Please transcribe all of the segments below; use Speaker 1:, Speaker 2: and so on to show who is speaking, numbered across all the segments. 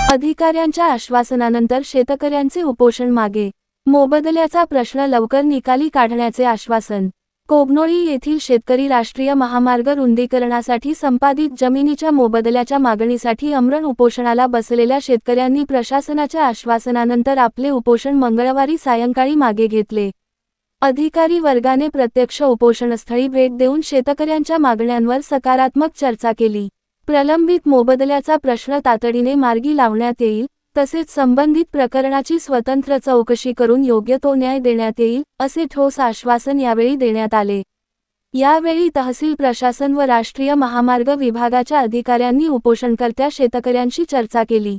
Speaker 1: अधिकाऱ्यांच्या आश्वासनानंतर शेतकऱ्यांचे उपोषण मागे. मोबदल्याचा प्रश्न लवकर निकाली काढण्याचे आश्वासन. कोगनोळी येथील शेतकरी राष्ट्रीय महामार्ग रुंदीकरणासाठी संपादित जमिनीच्या मोबदल्याच्या मागणीसाठी आमरण उपोषणाला बसलेल्या शेतकऱ्यांनी प्रशासनाच्या आश्वासनानंतर आपले उपोषण मंगळवारी सायंकाळी मागे घेतले. अधिकारी वर्गाने प्रत्यक्ष उपोषणस्थळी भेट देऊन शेतकऱ्यांच्या मागण्यांवर सकारात्मक चर्चा केली. प्रलंबित मोबदल्याचा प्रश्न तातडीने मार्गी लावण्यात येईल, तसेच संबंधित प्रकरणाची स्वतंत्र चौकशी करून योग्य तो न्याय देण्यात येईल, असे ठोस आश्वासन यावेळी देण्यात आले. यावेळी तहसील प्रशासन व राष्ट्रीय महामार्ग विभागाच्या अधिकाऱ्यांनी उपोषणकर्त्या शेतकऱ्यांशी चर्चा केली.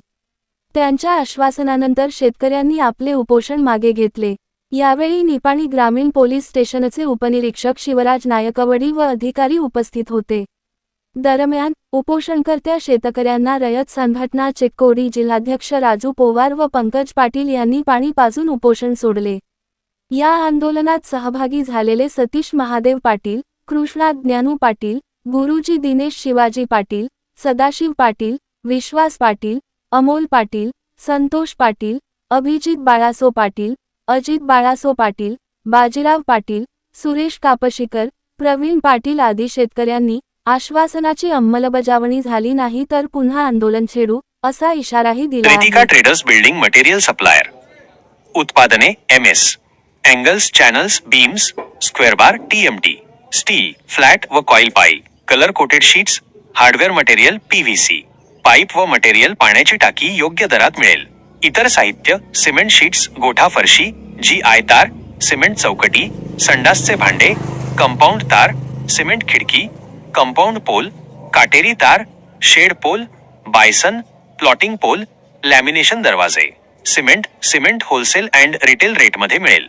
Speaker 1: त्यांच्या आश्वासनानंतर शेतकऱ्यांनी आपले उपोषण मागे घेतले. यावेळी निपाणी ग्रामीण पोलीस स्टेशनचे उपनिरीक्षक शिवराज नायकवडी व अधिकारी उपस्थित होते. दरम्यान, उपोषणकर्त्या शेतकऱ्यांना रयत संघटना चिक्कोडी जिल्हाध्यक्ष राजू पोवार व पंकज पाटील यांनी पाणी पाजून उपोषण सोडले. या आंदोलनात सहभागी झालेले सतीश महादेव पाटील, कृष्णा ज्ञानू पाटील, गुरुजी दिनेश शिवाजी पाटील, सदाशिव पाटील, विश्वास पाटील, अमोल पाटील, संतोष पाटील, अभिजित बाळासो पाटील, अजित बाळासो पाटील, बाजीराव पाटील, सुरेश कापशीकर, प्रवीण पाटील आदी शेतकऱ्यांनी आश्वासनाची अंमलबजावणी झाली नाही तर पुन्हा आंदोलन छेडू, असा इशाराही दिला आहे.
Speaker 2: Ritika traders building material supplier. उत्पादने MS, angles, channels, beams, square bar, TMT, steel, flat व coil pipe, colour coated sheets, hardware material, PVC, pipe व मटेरियल, पाण्याची टाकी योग्य दरात मिळेल. इतर साहित्य, सिमेंट शीट्स, गोठा फरशी, GI तार, सिमेंट चौकटी, संडासचे भांडे, कंपाऊंड तार, सिमेंट खिडकी, कंपाऊंड पोल, काटेरी तार, shed pole, bison, plotting pole, lamination दरवाजे, सिमेंट होलसेल अँड रिटेल रेटमध्ये मिळेल.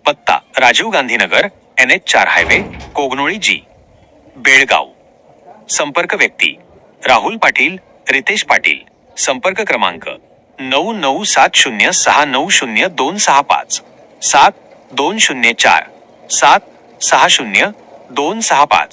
Speaker 2: पत्ता: राजीव गांधी नगर, NH4 हायवे, कोगनोळी जी, बेळगाव. संपर्क व्यक्ती: राहुल पाटील, रितेश पाटील. संपर्क क्रमांक: 9970690265 7204 760265.